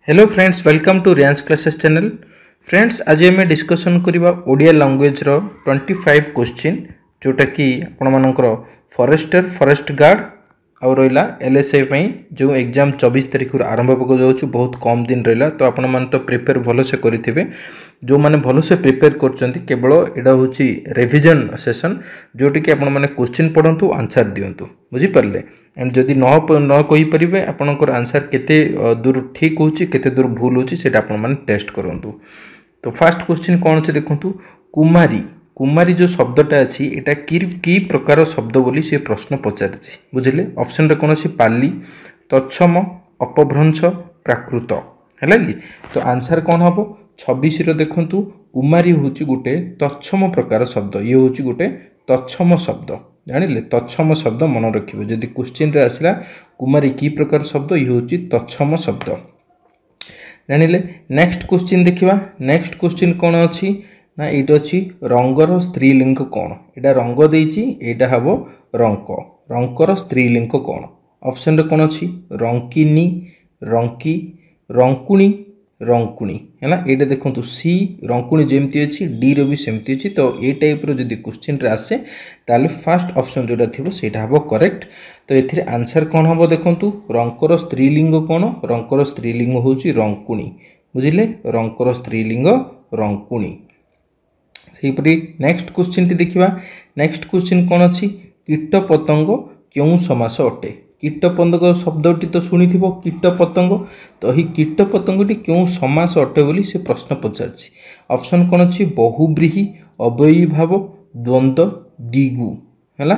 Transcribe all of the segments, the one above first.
Hello friends, welcome to Riyans classes channel. Friends, आज आम discussion करवा ओडिया लैंग्वेज रो 25 क्वेश्चन जोटा कि आपण फॉरेस्टर फॉरेस्ट गार्ड आउ रहा एलएसआई जो एग्जाम 24 तारीख आरंभ होगा बहुत कम दिन रहा। तो आपण मैंने तो प्रिपेयर भलसे करेंगे। जो मैंने भलसे प्रिपेयर कर केवल यहाँ हूँ रिविजन सेशन जोटि कि आपण मैंने क्वेश्चन पढ़ु आंसर दिंतु बुझीपारे। एंड जदि न कहींपर आपंकर आंसर केते दूर ठीक होची केते दूर भूल होची सेटा आपण मैंने टेस्ट करंतु। तो फास्ट क्वेश्चन कौन अच्छे देखु। कुमारी कुमारी जो शब्दटा अच्छी एटा की प्रकार शब्द बोली से प्रश्न पचारि बुझे। ऑप्शन रे कौन अच्छी पाली तत्सम अपभ्रंश प्राकृत है कि। तो आंसर कौन हम 26 देखु। कुमारी हूँ गोटे तत्सम प्रकार शब्द। ये हूँ गोटे तत्सम शब्द जानिले। तत्सम शब्द मन रखिए जदि क्वेश्चन रे आसला कुमारी की प्रकार शब्द ये हूँ तत्सम शब्द जानिले। नेक्स्ट क्वेश्चन देखिबा। नेक्स्ट क्वेश्चन कौन अच्छी ना ये अच्छी रंगर स्त्रीलिंग कौन। यहाँ रंग देती यहाँ हम रंक। रंकर स्त्रीलिंग कौन। ऑप्शन रे कौन अच्छी रंकिनी रंकी रंकुणी रंकुणी है ना। ये देखो सी रंकुणी जमती अच्छी डी रो भी सेमती अच्छी। तो ये टाइप जदि क्वेश्चन रे आसे ताले फास्ट ऑप्शन जोटा थी से हम करेक्ट। तो ये आंसर कौन हम देखु। रंकर स्त्रीलिंग कौन। रंकर स्त्रीलिंग हूँ रंकुणी बुझिले। रंकर स्त्रीलिंग रंकुणी। सेहीपरि नेक्स्ट क्वेश्चन टी देखिबा। नेक्स्ट क्वेश्चन कौन अच्छी कीट पतंग क्यों समास अटे। कीट पतंग शब्दटी तो शुणी कीट पतंग। तो ही कीट पतंगटी क्यों समास अटे बोली से प्रश्न पचारछि। ऑप्शन कौन अच्छी बहुब्रीहि अव्ययी भाव द्वंद्व दिगु है।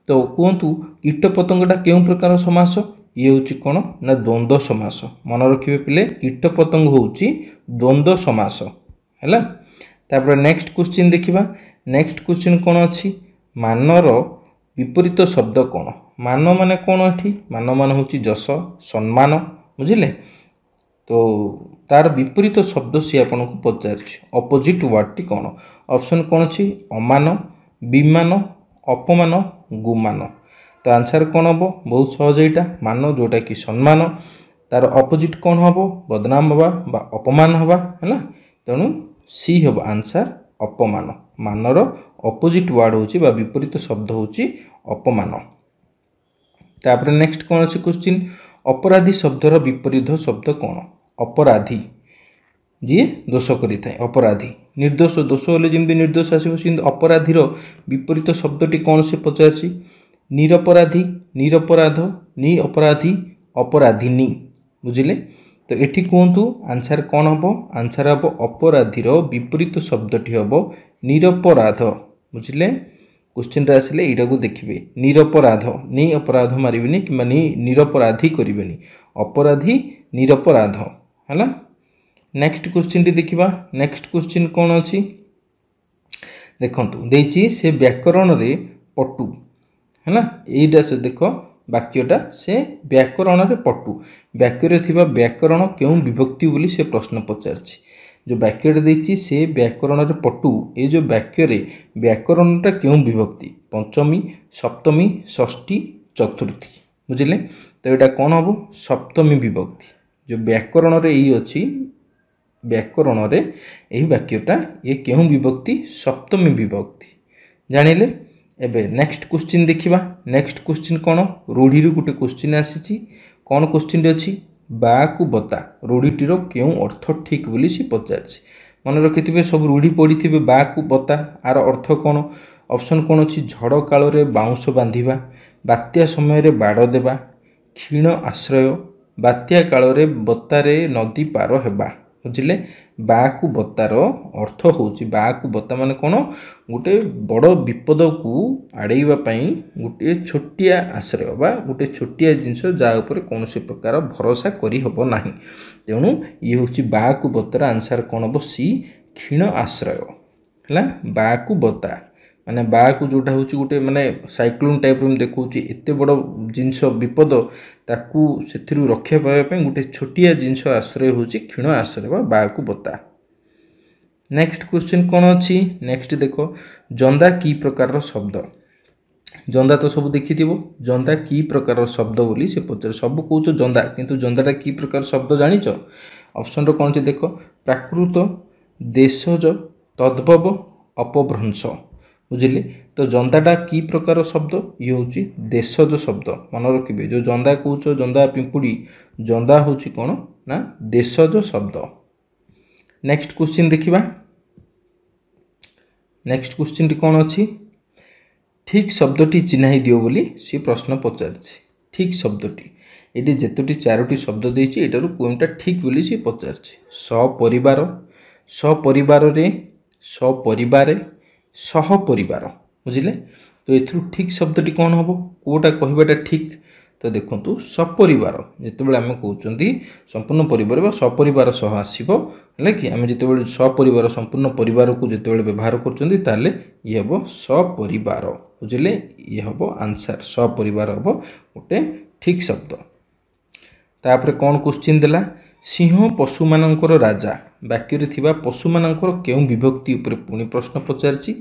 तो कहतु कीट पतंगटा क्यों प्रकार समास। ये हूँ कौन ना द्वंद्व समास। मन रखिए पिले कीट पतंग हूँ द्वंद्व समास है। तापर नेक्स्ट क्वेश्चन देखिबा। नेक्स्ट क्वेश्चन कौन अच्छी मानर विपरीत शब्द कौन। मान माने कौन एठी मान मान हूँ जश सम्मान बुझिले। तो तार विपरीत शब्द सी आपन को पचार अपोजिट वर्ड टी कौन। ऑप्शन कौन अच्छी अमान विमान अपमान गुमान। तो आंसर कौन हम बहुत सहज यहाँ मान जोटा कि सम्मान। तार अपोजिट कौन हम बदनाम हवा बा अपमान हवा है। तेणु सी हम आंसर अपमान। मानर अपोजिट वर्ड हूँ विपरीत शब्द हूँ अपमान। तापर नेक्स्ट कौन अच्छे क्वेश्चन अपराधी शब्दर विपरीत शब्द कौन। अपराधी जी दोष करि थाए अपराधी। निर्दोष दोष होले जमी निर्दोष आसो अपराधीर विपरीत शब्दटी कौन से पचारसी निरपराधी निरपराध नि अपराधी अपराधिनी बुझिले। तो एठी कहतु आंसर कौन हम आंसर हम अपराधीर विपरीत शब्दटी हम निरपराध बुझिले। क्वेश्चन रे आसिले एटा को देखिबे निरपराध नि अपराध मारिबेनी कि माने निरपराधी करिबेनी अपराधी निरपराध है। नेक्स्ट क्वेश्चन टी देखिबा। नेक्स्ट क्वेश्चन कौन अच्छी देखंतु देछि से व्याकरण रे पटु है ना। एटा से देखो वाक्यटा से व्याकरण रे पटु। वाक्य रे थिबा व्याकरण क्यों विभक्ति बोली से प्रश्न पचारछि। जो वाक्यटा देछि से व्याकरण रे पटु ये जो वाक्य रे व्याकरणटा क्यों विभक्ति पंचमी सप्तमी षष्ठी चतुर्थी बुझिले। तो यहाँ कौन हम सप्तमी विभक्ति। जो व्याकरण रे ये अच्छी व्याकरण रे यही वाक्यटा ये क्यों विभक्ति सप्तमी विभक्ति जानिले। एबे नेक्स्ट क्वेश्चन देखिबा। नेक्स्ट क्वेश्चन कौन रूढ़ी गोटे क्वेश्चन आसी कौन क्वेश्चन अच्छी बा को बता रूढ़ीटीर क्यों अर्थ ठीक बोली सी पचारछि। मन रखिथे सब रूढ़ी पढ़ी थे बा को बता आर अर्थ कौन। ऑप्शन कौन अच्छी झड़ काल रे बाउंश बांधिबा बात्या समय रे बाड़ देबा क्षीण आश्रय बात्या काल रे बतारे नदी पार हेबा बुझिले। बा को बतार अर्थ हूँ बा को बता माने कौन गोटे बड़ विपद को आड़ेवा गोटे छोटिया आश्रय बा गोटे छोटिया जिनस जहाँ उपर कौन से प्रकार भरोसा करी हबो नाही। तेणु ये हूँ बा को बतार आंसर कौन हम सी क्षीण आश्रय है। बा को बता माने बा को जोटा हूँ गोटे माने साइक्लोन टाइप देखा एत बड़ जिनस विपद ताकू से रक्षा पाइबा गोटे छोटिया जिनस आश्रय हूँ क्षीण आश्रय बा को बता। नेक्स्ट क्वेश्चन कौन अच्छी नेक्स्ट देखो जंदा की प्रकार शब्द। जंदा तो सब देखि जंदा की प्रकार शब्द बोली से पचार सब कौच जंदा किंतु जंदाटा की प्रकार शब्द जानिच। ऑप्शन रो कौन छि देखो प्राकृत देशज तद्भव अपभ्रंश बुझिले तो जंदाटा की प्रकार शब्द ये होची देशज शब्द मन रखिबे जो जंदा कहउचो जंदा पिंपुड़ी जंदा होची कोन ना देशज शब्द। नेक्स्ट क्वेश्चन देखिबा नेक्स्ट क्वेश्चन टी कोन अछि ठीक शब्दटी चिन्हाई दियो बोली सी प्रश्न पचारछि ठीक शब्दटी एटी जेतोटी चारोटी शब्द देछि एटारु कोनटा ठीक बोली सी पचारछि सपरिवार सपरिवार रे सपरिवारे सहपरिवार बुझिले तो एथरु ठीक शब्दटी कौन हम कोटा कहबाटा ठीक तो देखंतु सपरिवार जेतेबेले आमे कहउचंदी संपूर्ण परिवार बा सपरिवार सह आसीबो हले कि आमे जेतेबेले सपरिवार संपूर्ण परिवार को जेतेबेले व्यवहार करचंदी ताले ये हबो सपरिवार बुझिले ये हबो आंसर सपरिवार हबो गोटे ठीक शब्द। तापर कौन क्वेश्चन देला सिंह पशु मानकर राजा वाक्य रे थिबा पशु मानकर केउ विभक्ति ऊपर पुनी प्रश्न पचारछि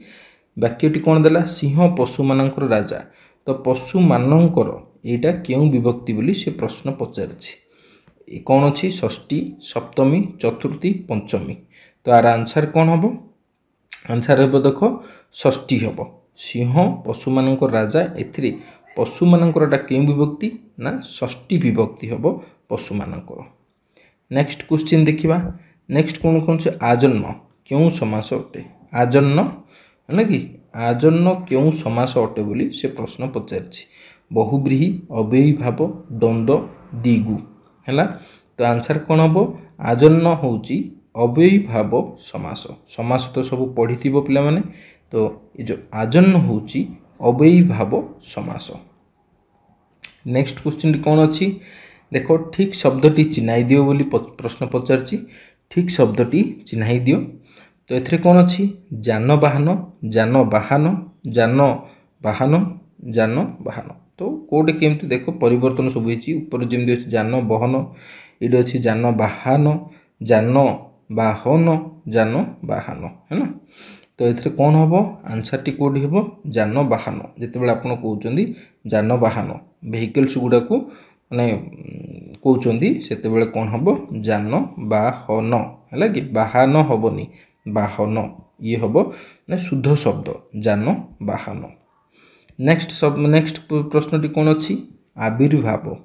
वाक्यटी कौन देला सिंह पशु मानकर राजा तो पशु मानकर एटा केउ विभक्ति बोली से प्रश्न पचारछि कौन अछि षष्ठी सप्तमी चतुर्थी पंचमी तो आर आंसर कौन हबो आंसर हबो देखो षष्ठी हबो सिंह पशु मानकर राजा एथिरे पशु मानकरटा केउ विभक्ति ना षष्ठी विभक्ति हबो पशु मानकर। नेक्स्ट क्वेश्चन देखिबा नेक्स्ट कौन कौन से आजन्म क्यों समास अटे आजन्म है कि आजन्म क्यों समास अटे बोली से प्रश्न पचारछि बहुब्रीहि अव्ययीभाव द्वंद दिगु हैला तो आंसर कौन हबो आजन्म होची अव्ययीभाव समास समास तो सब पढ़िथिबो पिला माने तो ये जो आजन्म होची अव्ययीभाव समास। नेक्स्ट क्वेश्चन कौन अछि देखो ठीक शब्दटी चिन्हाई दियो बोली प्रश्न पचारछि ठीक शब्दटी चिन्हाई दियो तो एथरे कौन अछि जानवाहन जानवाहन जानवाहन जानवाहन तो कोडे केमति देखो परिवर्तन सब होईछि ऊपर जेमि अछि जानवाहन एडे अछि जानवाहन जानवाहन जानवाहन है ना तो एथरे कौन हबो आंसर टी कोड हबो जानवाहन जेतेबेले आपण कहउचंदी जानवाहन व्हीकल्स गुडा को माने कहउचंदी सेतेबेले कौन हबो जानवाहन हैला कि वाहन हबोनी वाहन ये हबो माने शुद्ध शब्द जानवाहन। नेक्स्ट प्रश्न टी कौन अछि आविर्भाव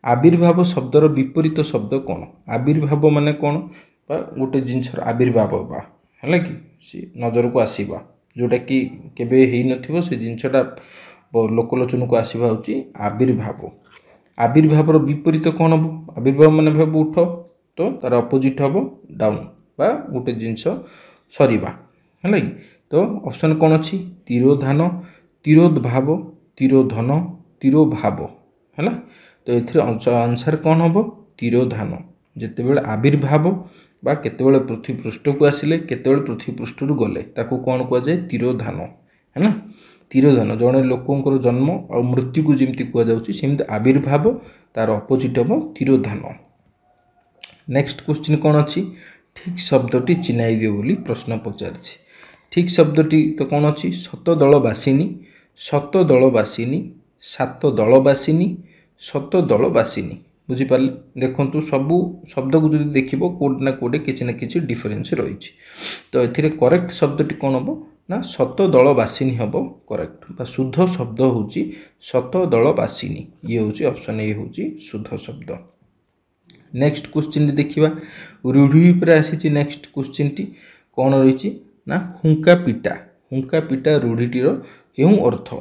आविर्भाव शब्दर विपरीत शब्द कौन आविर्भाव माने कौन गोटे जिनसर आविर्भाव बा हैला कि सी नजर को आसीबा जोटा कि केबे हेई नथिबो से जिनसटा लोकलोचन को आसीबा होची आविर्भाव आविर्भावर विपरीत कौन हबो आविर्भाव माने भाव उठ तो तार अपोजिट हबो डाउन बा गोटे जिनस सरीबा हैला कि तो ऑप्शन कौन अछि तिरोधान तिरोद्भाव तिरोधन तिरोभाव हैला तो एथिरे आंसर कौन हबो तिरोधान जेतेबेले आविर्भाव बा केतेबेले पृथ्वी पृष्ठ को आसिले केतेबेले पृथ्वी पृष्ठ रु गले ताकू कौन कुआ जाय तिरोधान है ना तिरोधान जने लोकंकर जन्म और मृत्यु को जेमति कुआ जाउची सेमति आविर्भाव तार अपोजिट हबो तिरोधान। नेक्स्ट क्वेश्चन कौन अछि ठीक शब्दटी चिन्हाई दियो बोली प्रश्न पचारछि ठीक शब्दटी तो कौन अछि शतदलवासिनी शतदलवासिनी सातदलवासिनी शतदलवासिनी बुझी पाले देखंतु सबु शब्द को जदि देखिबो कोड ना कोडे किछि ना किछि डिफरेंस रहिछि तो एथिरे करेक्ट शब्दटी कोन हबो ना शतदलवासिनी हबो करेक्ट बा शुद्ध शब्द होची शतदलवासिनी ये होची ऑप्शन ए होची शुद्ध शब्द। नेक्स्ट क्वेश्चन देखिबा रूढ़ी पर आसीछि नेक्स्ट क्वेश्चन टी कोन रहिछि ना हुंका पिटा रूढ़ीटीर केउ अर्थ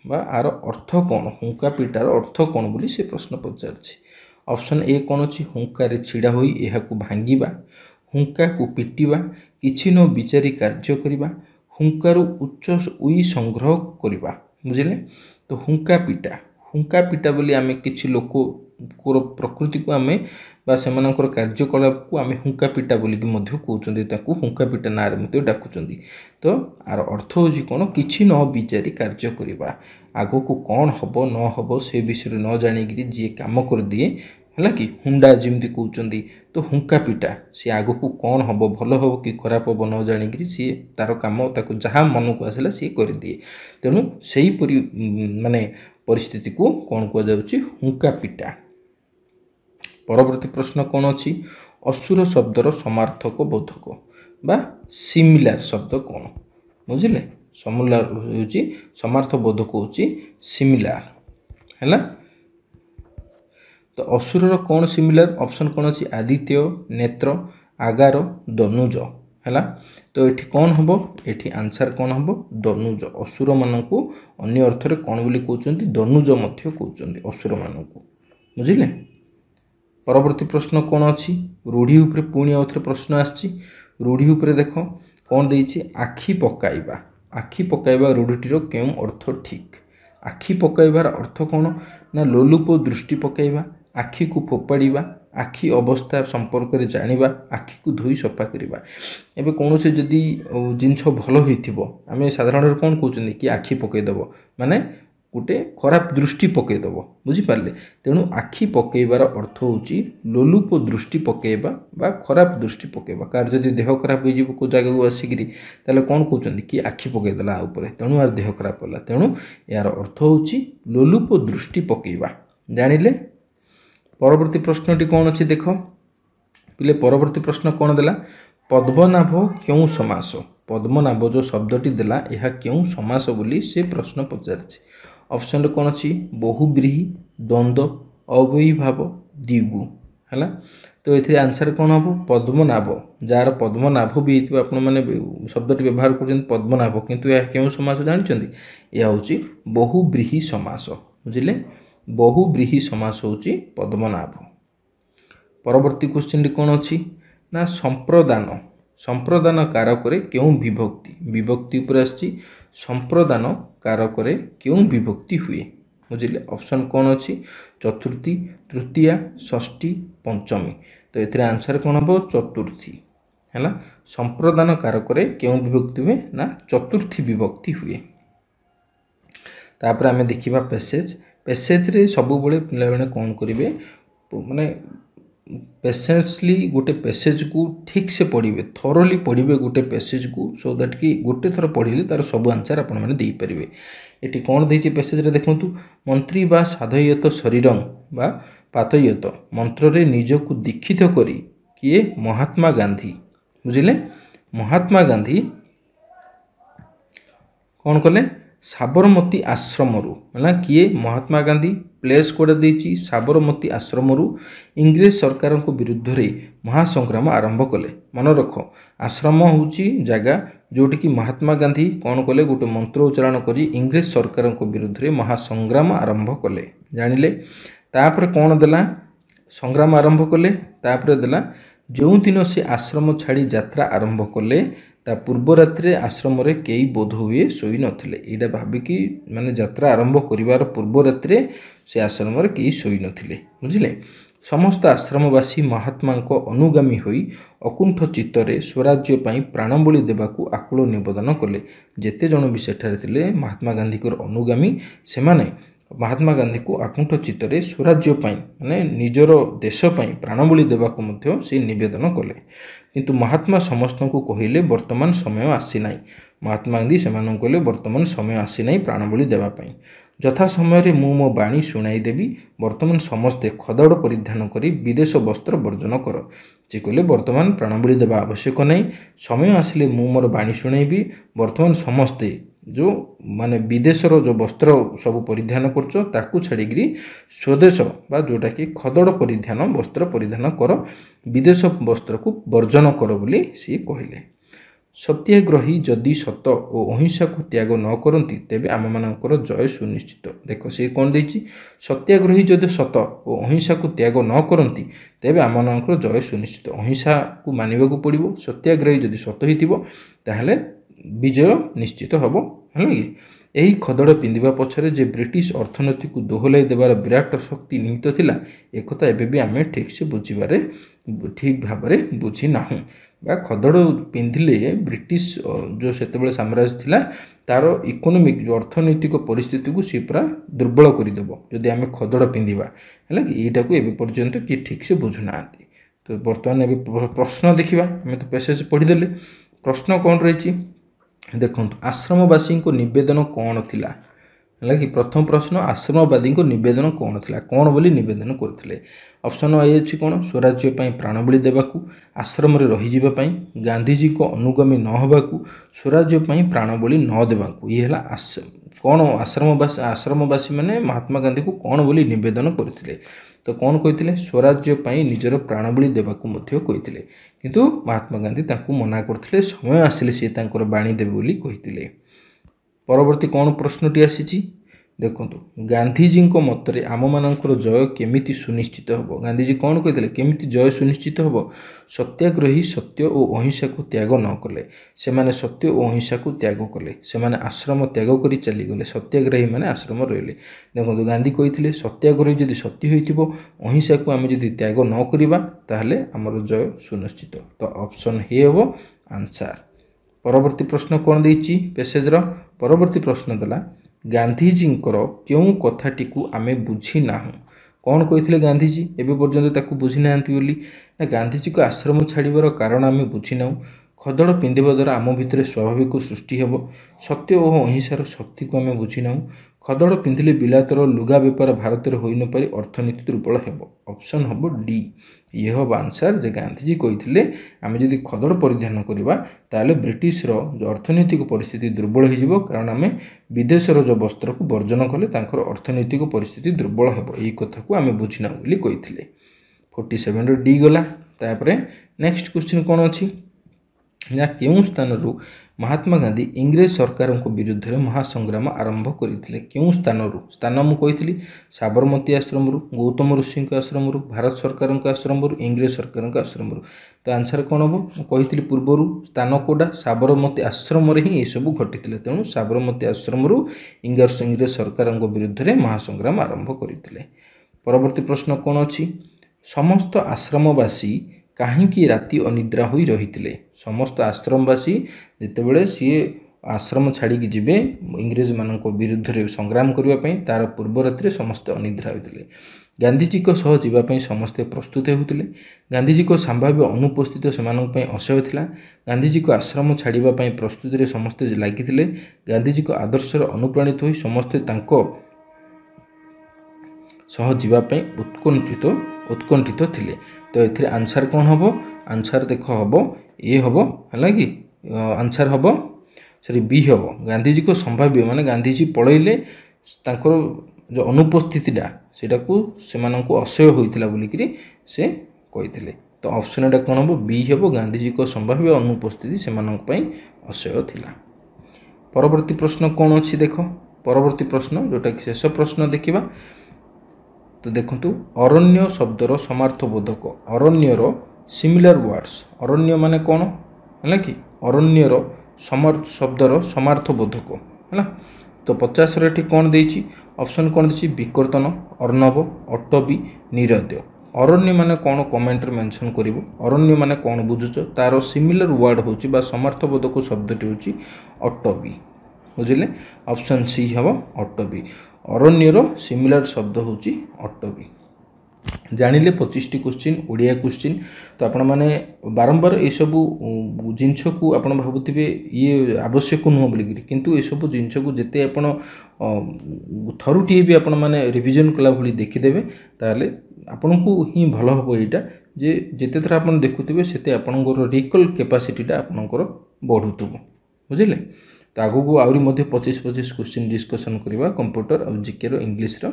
बा आर अर्थ कोन हुंका पिटार अर्थ कोन बोली से प्रश्न पचारछि ऑप्शन ए कौन अच्छी हुंका रे छिड़ा होई एहा को भांगीबा हुंका को पिटिबा किछि न विचारी कार्य करिबा हुंकार उच्च उई संग्रह करिबा बुझिले तो हुंका पिटा बोली आमे किछि लोक को प्रकृति को आमे बा सेमानकर कार्यकलाप को आमे हुंका पिटा बोली कि मध्य कहउचंदी ताकू हुंका पिटा नारे मते डाकुचंदी तो आर अर्थ होजी कोन किछि न विचारी कार्य करिबा आगो को कौन हबो न हबो से विषय न जानि कि जे काम कर दिए हैला कि हुंडा जिमती कहउचंदी तो हुंका पिटा से आगो को कौन हबो भलो हबो कि खराब हबो न जानि कि से तार काम ताको जहा मन को आसला से कर दिए तेनु सेही परि माने परिस्थिति को कौन को जाउची हुंका पिटा। परवर्ती प्रश्न कौन अछि असुर शब्दर समार्थक बोधक बा सिमिलार शब्द कौन बुझिले सिमिलार होची समार्थ बोधक होची सिमिलार हैला। तो असुरर कौन सिमिलार ऑप्शन कौन अच्छी आदित्य नेत्र आगार दनुज हैला। तो ये कौन हम ये आंसर कौन हम दनुज असुर मानक अन्य अर्थ में कौन बोली कहते दनुज कहते असुर मानक बुझिले। परवर्ती प्रश्न कौन अच्छी रूढ़ी उपरे पुणी आउ थे प्रश्न आसी रूढ़ी उपरे देख कौन देछि आखि पकाइबा आखि पकाइबा रूढ़ीटीर क्यों अर्थ ठीक आखि पकाइबार अर्थ कौन ना लोलुप दृष्टि पकाइबा आखि को फोपाड़ा आखि अवस्था संपर्क में जानिबा आखि को धोई सफा करवा एबे कौन से जदि जिनछ भल होइथिबो आमे साधारण कौन कहउछन कि आखि पकईदेव माने गोटे खराब दृष्टि पकईदेव बुझिपारे तेणु आखि पकईबार अर्थ होची लोलुप दृष्टि पकईबा बा खराब दृष्टि पकईबा कार जदि देह खराब हो को जगह को आसिकी ताले कौन कहउछन कि आखि पकईदेला ऊपर तेणु यार देह खराब होला तेणु यार अर्थ होची लोलुप दृष्टि पकईबा जानिले। परवर्ती प्रश्नटी कौन अच्छी देख पिले परवर्ती प्रश्न कौन देला पद्मनाभ क्यों समास पद्मनाभ जो शब्दटी देला यह क्यों समास बोली से प्रश्न पचार ऑप्शन कौन अच्छी बहुब्रीही द्वंद्व अव्ययीभाव द्विगु है। तो ये आंसर कौन हम पद्मनाभ जार पद्मनाभ भी आपण मैंने शब्दटी व्यवहार कर पद्मनाभ किंतु यह क्यों समास जानते यह हूँ बहुब्रीही समास बुझिले बहुब्रीही समास होची पद्मनाभ। परवर्ती क्वेश्चन कौन अच्छी ना संप्रदान संप्रदान कारक क्यों विभक्ति विभक्ति उपर आछि संप्रदान कारक क्यों विभक्ति हुए बुझिले ऑप्शन कौन अच्छी चतुर्थी तृतीया षष्ठी पंचमी। तो ये आंसर कौन हम चतुर्थी है संप्रदान कारक क्यों विभक्ति हुए ना चतुर्थी विभक्ति हुए। तापर आमे देखिबा पैसेज पैसेज रे सबु बळे पिला बणे कौन करिवे माने पेशेंसली गोटे पैसेज को ठीक से पढ़िए थोरली पढ़िए गोटे पैसेज को सो दैट कि गोटे थर पढ़िले तार सब आंसर आपण माने देई परिबे। एटी कौन देछि पैसेज रे देखंतु मंत्री बा साधयत शरीरं बा पातयत मंत्र रे निजको दीक्षित करी किए महात्मा गांधी बुझिले महात्मा गांधी कौन कले साबरमती आश्रम है किए महात्मा गांधी प्लेस कोड देछि साबरमती आश्रम इंग्रेज सरकार विरुद्ध रे महासंग्राम आरंभ कले मन रख आश्रम होची जगह जोटि कि महात्मा गांधी कौन कले गोटे मंत्र उच्चारण करी इंग्रेज सरकार विरुद्ध रे महासंग्राम आरंभ कले जानिले। तापर कौन देला संग्राम आरंभ कले तापर देला जो दिन से आश्रम छाड़ी यात्रा आरंभ कले ता पूर्व रात्रि आश्रम रे कई बोध हुए शोई नथिले एटा भाबिकी माने यात्रा आरंभ करिवार पूर्व रात्रि से आश्रम रे कई शोई नथिले बुझिले। समस्त आश्रमवासी महात्मा को अनुगामी होई अकुंठ चित्तरे स्वराज्य पाई प्राणबली देवाकू आकुल निवेदन कले जेते जन भी सेठारे थिले महात्मा गांधी को अनुगामी सेमाने महात्मा गांधी को आकुंठ चित्तरे स्वराज्य पाई माने निजर देश पाई प्राणबली देवाकू मध्य से निवेदन कले किंतु महात्मा समस्त को कहले वर्तमान समय आसी नाई महात्मा गांधी से कहले वर्तमान समय आसी नाई प्राणबली देवा पाई यथा समय मु मो बाणी शुणाई देवी वर्तमान समस्ते खदड़ परिधान करी विदेश वस्त्र वर्जन कर से कहले वर्तमान प्राणबली देवा आवश्यक नहीं समय आसिले मु मोर बाणी शुणाइबी वर्तमान समस्ते जो माने विदेशर जो वस्त्र सब परिधान करछो ताकू छाड़िकी स्वदेश बा जोटा कि खदड़ परिधान वस्त्र परिधान कर विदेश वस्त्र को वर्जन कर बोली सी कहले। सत्याग्रही जदि सत और अहिंसा को त्याग न करती तेबे आम मानकर जय सुनिश्चित देख सी कौन देछि सत्याग्रही जदि सत और अहिंसा को त्याग न करती तेबे आम मानकर जय सुनिश्चित अहिंसा को मानिबा को पड़िबो सत्याग्रही जदि सत होइतिबो ताहले विजय निश्चित हम है कि यही खदड़ पिंधा पछरे जे ब्रिटिश अर्थनीति को दोहलाई देवार विराट शक्ति निहित थिला एकथा एबे भी आमे ठीक से बुझिबारे ठीक भाव में बुझी नाहु बा खदड़ पिंधिले ब्रिटिश जो सेतेबेले साम्राज्य थिला तार इकोनोमिक जो अर्थनैतिक परिस्थिति को सी पूरा दुर्बल करदेव जदि आम खदड़ पिंधा है कि यहीटा को एबे पर्यंत किए ठीक से बुझुना। तो बर्तमान एबे प्रश्न देखा आम तो पैसेज पढ़ीदे प्रश्न कौन रही देखो आश्रमवासी को निवेदन कौन थिला है कि प्रथम प्रश्न आश्रमवादी नवेदन कौन था कौन बोली नवेदन करते ऑप्शन ए अच्छी कौन स्वराज्य प्राणबली देवाकू आश्रम रहीजापी गांधीजी को अनुगामी न होबाकू स्वराज्य प्राणबली न देवाकू ये है कौन आश्रमवासी मैंने महात्मा गांधी को कौन बोली नवेदन करते तो कौन कहते स्वराज्य निजर प्राणबली देवाकू कहते किंतु महात्मा गांधी मना करते समय आसिले सी बाणी देवे बोली कहते परवर्ती कौन प्रश्नटी आसी देखो गांधीजी मतरे आम मानकर जय केमिति सुनिश्चित हम गांधीजी कौन कहते केमिति जय सुनिश्चित हम सत्याग्रही सत्य और अहिंसा को त्याग न कले से माने सत्य और अहिंसा को त्याग कले से माने आश्रम त्याग कर चलीगले सत्याग्रही माने आश्रम रहिले देखो गांधी कहते सत्याग्रही जदि सत्य हो अहिंसा को आम जदि त्याग न करवा ताहले आमर जय सुनिश्चित तो ऑप्शन हे हम आंसर परवर्ती प्रश्न कौन देछि पेसेजर परवर्ती प्रश्न देला गांधीजी क्यों कथाटी को आमे बुझी ना कौन कहते गांधीजी एवं पर्यंत बुझी ना गांधीजी को आश्रम छाड़बार कारण आम बुझी ना खदड़ पिंधा द्वारा आम भितर स्वाभाविक सृष्टि हे सत्य और अहिंसार शक्ति को आम बुझी ना खदड़ पिंधिले बिलातर लुगा बेपार भारत में हो न पारि अर्थनीति दुर्बल हे ऑप्शन हम डी ये हम आंसर जे गांधीजी कहते आम जदि खदड़ परिधान करवा ताले ब्रिटिशर जो अर्थनैतिक परिस्थिति दुर्बल हो कारण आम विदेशर जो वस्त्र को वर्जन कले तांकर अर्थनैतिक परिस्थिति दुर्बल हे यही कथा को आम बुझीना बोली कहते 47 डी गला तापरे नेक्स्ट क्वेश्चन कौन अच्छी या केउं स्थानरू महात्मा गांधी इंग्रेज सरकार विरुद्ध में महासंग्राम आरंभ करते केउं स्थानरू स्थान मुझे साबरमती आश्रम गौतम ऋषि आश्रम भारत सरकार आश्रम इंग्रेज सरकार आश्रम तो आंसर कौन हम कही पूर्वर स्थान कौटा साबरमती आश्रम ही ये सब घटी तेणु साबरमती आश्रम इंग्रेज सरकार विरुद्ध में महासंग्राम आरंभ करते परवर्ती प्रश्न कौन अच्छी समस्त आश्रमवासी कहीं राति अनिद्रा हो रही समस्त आश्रमवासी जितेबाला सी आश्रम छाड़ी जीवे इंग्रेज मान विरुद्ध में संग्राम करने तार पूर्व राति समस्ते अनिद्रा होते गांधीजी सह जावाई समस्ते प्रस्तुत होते गांधीजी को संभाव्य अनुपस्थित से असह्य था गांधीजी को आश्रम छाड़ापी प्रस्तुति में समस्ते लगी गांधीजी को आदर्श अनुप्राणित हो समस्ते सह जावाई उत्कंठित थिले तो ये आंसर कौन हम आंसर देख हम ए हम है कि आंसर हम सॉरी बी हम गांधीजी को संभाव्य माने गांधीजी पलैले जो अनुपस्थितिटा सेटा को सेमानंको असह्य होइतिला बोलिकरी से कहिथिले तो ऑप्शन एटा कोन हम बी हम गांधीजी को संभाव्य अनुपस्थिति सेमानंक पई असह्य थिला परवर्ती प्रश्न कौन अच्छी देख परवर्ती प्रश्न जोटा कि शेष प्रश्न देखिबा तो देखंतु अरण्य शब्दर समार्थबोधक अरण्यर सिमिलर वर्ड्स अरण्य माने कौन है कि अरण्यर शब्दर समार्थबोधक है तो 50 रे कौन देछि ऑप्शन कौन देछि विकर्तन अर्णव अटबी निरद्य अरण्य माने कौन कमेंट मेंशन करिवो अरण्य माने कौन बुझुछ तार सिमिलर वर्ड होछि बा समार्थबोधक शब्दटी होछि अटबी बुझिले ऑप्शन सी हम अटबी अरण्यर सिमिलर शब्द होछि अटबी जानिले 25टी क्वेश्चन ओडिया क्वेश्चन तो आपण माने बारंबार ये सब जिनस को आपण भाबुथिबे ये आवश्यक नुह बोली किंतु ये सब जिनस को जेते आपण थरुटी भी आपण माने रिवीजन कला भली देखिदेबे ताले आपण को ही भलो हबो एटा जे जेते थरा आपण देखुथिबे सेते आपनकर रिकॉल कैपेसिटीटा आपनकर बढ़ुतबो बुझिले तो आगो को आउरी मध्ये 25 क्वेश्चन डिस्कशन करबा कंप्यूटर और जीके रो इंग्लिश रो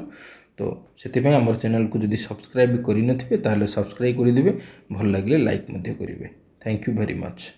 तो से आम चैनल को जदि सब्सक्राइब करनथिबे ताहले सब्सक्राइब कर देबे भल लागिले लाइक मध्ये करिवे थैंक यू वेरी मच।